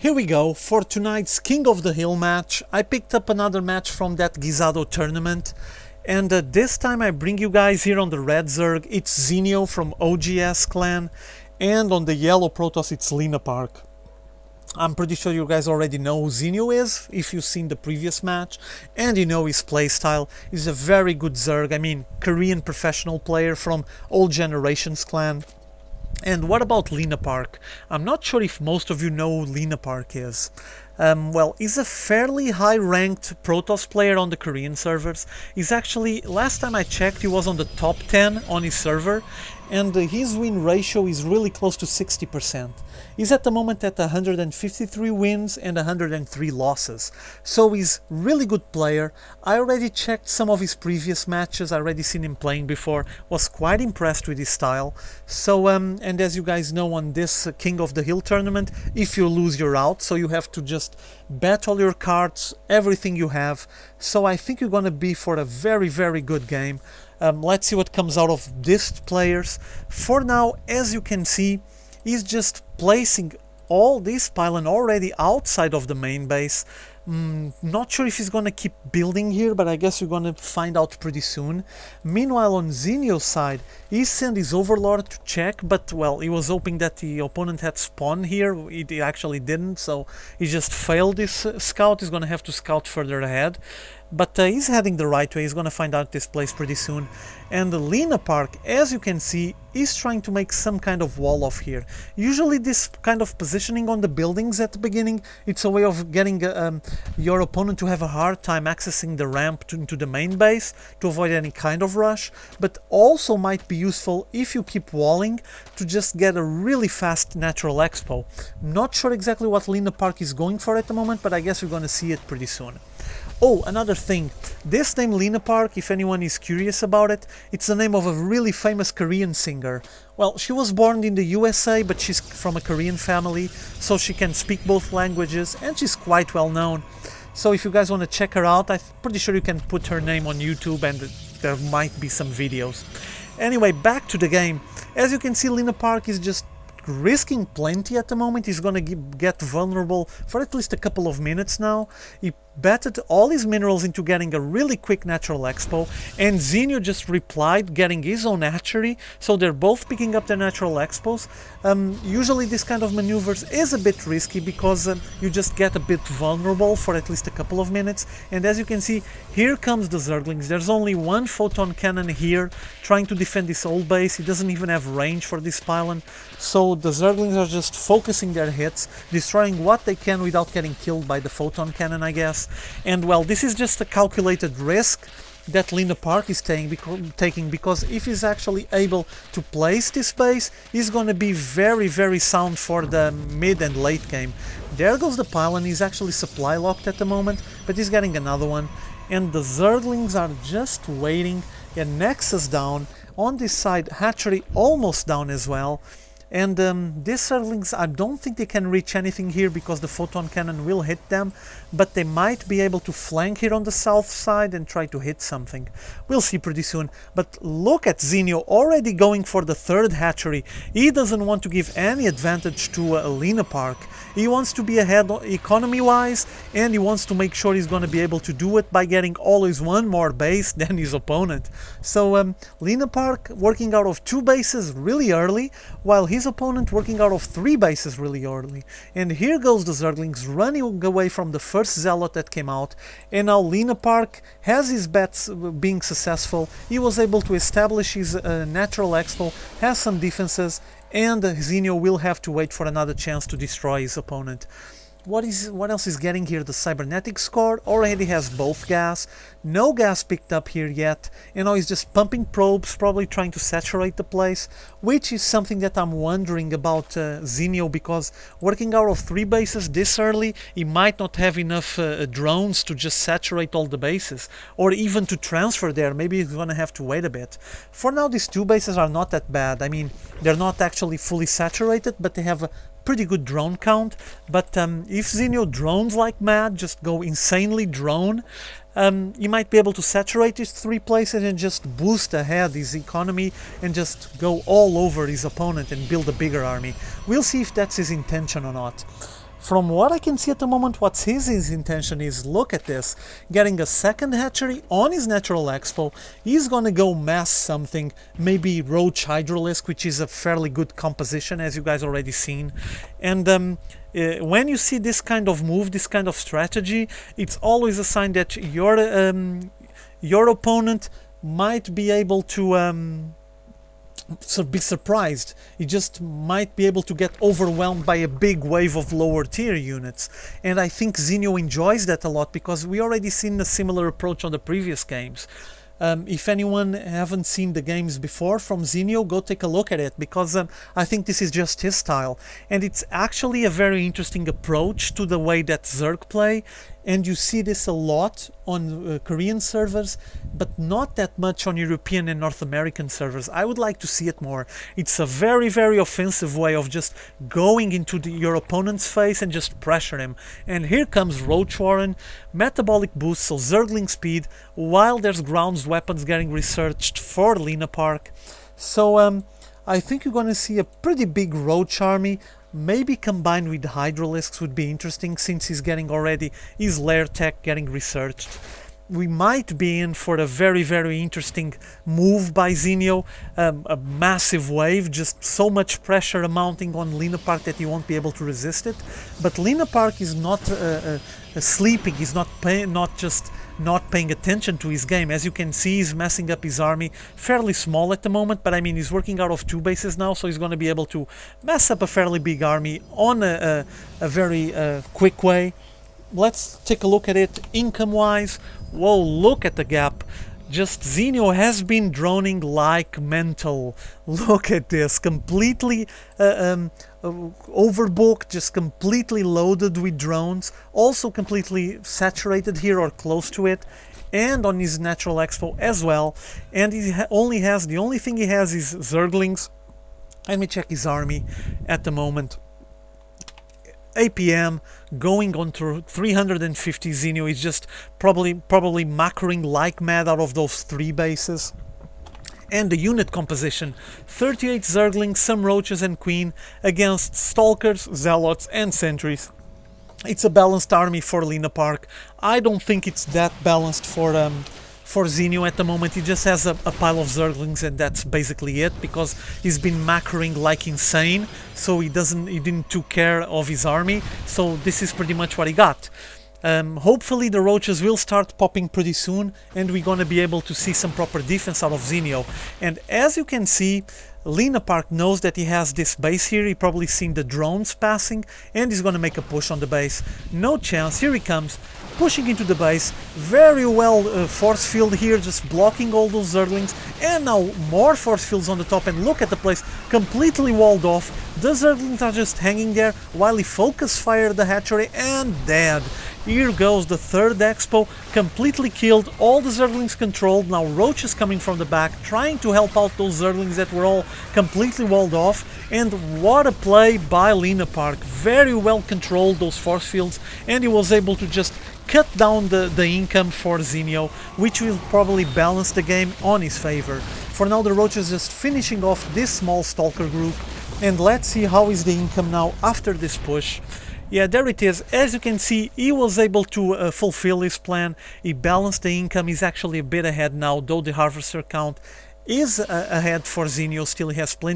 Here we go, for tonight's King of the Hill match. I picked up another match from that Gisado tournament, and this time I bring you guys here on the red Zerg, it's Zenio from OGS clan, and on the yellow Protoss it's LenaPark. I'm pretty sure you guys already know who Zenio is, if you've seen the previous match, and you know his playstyle. He's a very good Zerg, I mean, Korean professional player from Old Generations clan. And what about LenaPark? I'm not sure if most of you know who LenaPark is. Well, he's a fairly high-ranked Protoss player on the Korean servers. He's actually, last time I checked, he was on the top 10 on his server, and his win ratio is really close to 60%. He's at the moment at 153 wins and 103 losses, so he's really good player. I already checked some of his previous matches, I already seen him playing before, was quite impressed with his style. So, and as you guys know, on this King of the Hill tournament, if you lose you're out, so you have to just bet all your cards, everything you have. So I think you're gonna be for a very good game. Let's see what comes out of these players. For now, as you can see, he's just placing all this pylon already outside of the main base. Not sure if he's gonna keep building here, but I guess we're gonna find out pretty soon. Meanwhile, on Zenio's side, he sent his overlord to check, but well, he was hoping that the opponent had spawn here. He actually didn't, so he just failed this scout. He's gonna have to scout further ahead. But he's heading the right way, he's gonna find out this place pretty soon. And the LenaPark, as you can see, is trying to make some kind of wall off here. Usually this kind of positioning on the buildings at the beginning, it's a way of getting your opponent to have a hard time accessing the ramp into the main base, to avoid any kind of rush, but also might be useful if you keep walling to just get a really fast natural expo. Not sure exactly what LenaPark is going for at the moment, but I guess we're gonna see it pretty soon. Oh, another thing, this name LenaPark, if anyone is curious about it, it's the name of a really famous Korean singer. Well, she was born in the USA, but she's from a Korean family, so she can speak both languages, and she's quite well known. So if you guys want to check her out, I'm pretty sure you can put her name on YouTube and there might be some videos. Anyway, back to the game. As you can see, LenaPark is just risking plenty at the moment. He's gonna get vulnerable for at least a couple of minutes now. He betted all his minerals into getting a really quick natural expo, and Zenio just replied getting his own hatchery, so they're both picking up their natural expos. Usually this kind of maneuvers is a bit risky because you just get a bit vulnerable for at least a couple of minutes. And as you can see, here comes the Zerglings. There's only one photon cannon here trying to defend this old base. He doesn't even have range for this pylon, so the Zerglings are just focusing their hits, destroying what they can without getting killed by the photon cannon, I guess. And well, this is just a calculated risk that LenaPark is taking, because if he's actually able to place this base, he's going to be very sound for the mid and late game. There goes the pylon. He's actually supply locked at the moment, but he's getting another one. And the Zerglings are just waiting. And Nexus down. On this side, hatchery almost down as well. And these Zerglings, I don't think they can reach anything here because the photon cannon will hit them, but they might be able to flank here on the south side and try to hit something. We'll see pretty soon. But look at Zenio already going for the third hatchery. He doesn't want to give any advantage to LenaPark. He wants to be ahead economy-wise, and he wants to make sure he's going to be able to do it by getting always one more base than his opponent. So LenaPark working out of 2 bases really early, while his opponent working out of 3 bases really early. And here goes the Zerglings running away from the first Zealot that came out, and now LenaPark has his bets being successful. He was able to establish his natural expo, has some defenses, and Zenio will have to wait for another chance to destroy his opponent. What else is getting here? The cybernetic score already has both gas. No gas picked up here yet. You know, he's just pumping probes, probably trying to saturate the place, which is something that I'm wondering about Zenio, because working out of 3 bases this early, he might not have enough drones to just saturate all the bases, or even to transfer there. Maybe he's gonna have to wait a bit. For now, these 2 bases are not that bad. I mean, they're not actually fully saturated, but they have a pretty good drone count. But if Zenio drones like mad, just go insanely drone, you might be able to saturate these 3 places and just boost ahead his economy and just go all over his opponent and build a bigger army. We'll see if that's his intention or not. from what I can see at the moment, what's his intention is, look at this, getting a second hatchery on his natural expo. He's gonna go mass something, maybe Roach Hydralisk, which is a fairly good composition, as you guys already seen. And when you see this kind of move, this kind of strategy, it's always a sign that your opponent might be able to be surprised. He just might be able to get overwhelmed by a big wave of lower tier units, and I think Zenio enjoys that a lot, because we already seen a similar approach on the previous games. If anyone haven't seen the games before from Zenio, go take a look at it, because I think this is just his style, and it's actually a very interesting approach to the way that Zerg play. And you see this a lot on Korean servers, but not that much on European and North American servers. I would like to see it more. It's a very, very offensive way of just going into your opponent's face and just pressure him. And here comes Roach Warren, metabolic boost, so Zergling speed, while there's grounds weapons getting researched for LenaPark. So I think you're going to see a pretty big Roach army. Maybe combined with Hydralisks would be interesting, since he's getting already his lair tech getting researched. We might be in for a very, very interesting move by Zenio, a massive wave, just so much pressure mounting on LenaPark that he won't be able to resist it. But LenaPark is not sleeping, he's not just not paying attention to his game. As you can see, he's messing up his army, fairly small at the moment, but I mean, he's working out of 2 bases now, so he's going to be able to mess up a fairly big army on a very quick way. Let's take a look at it income wise. Whoa, look at the gap. Just Zenio has been droning like mental. Look at this, completely overbooked, just completely loaded with drones, also completely saturated here or close to it, and on his natural expo as well. And he only has, the only thing he has is Zerglings. Let me check his army at the moment. APM going on to 350. Zenio is just probably macroing like mad out of those 3 bases. And the unit composition: 38 Zerglings, some Roaches and Queen against Stalkers, Zealots and Sentries. It's a balanced army for LenaPark. I don't think it's that balanced for Zenio at the moment. He just has a pile of Zerglings, and that's basically it, because he's been macroing like insane, so he didn't take care of his army, so this is pretty much what he got. Hopefully the Roaches will start popping pretty soon, and we're gonna be able to see some proper defense out of Zenio. And as you can see, LenaPark knows that he has this base here. He probably seen the drones passing, and he's gonna make a push on the base. No chance. Here he comes, pushing into the base. Very well force field here, just blocking all those Zerglings, and now more force fields on the top. And look at the place, completely walled off. The Zerglings are just hanging there while he focus fired the hatchery, and dead. Here goes the 3rd expo, completely killed, all the Zerglings controlled. Now Roach is coming from the back, trying to help out those Zerglings that were all completely walled off. And what a play by LenaPark, very well controlled those force fields, and he was able to just cut down the income for Zenio, which will probably balance the game on his favor. For now the Roach is just finishing off this small Stalker group, and let's see how is the income now after this push. Yeah, there it is. As you can see, he was able to fulfill his plan. He balanced the income. He's actually a bit ahead now, though the harvester count is ahead for Zenio. Still he has plenty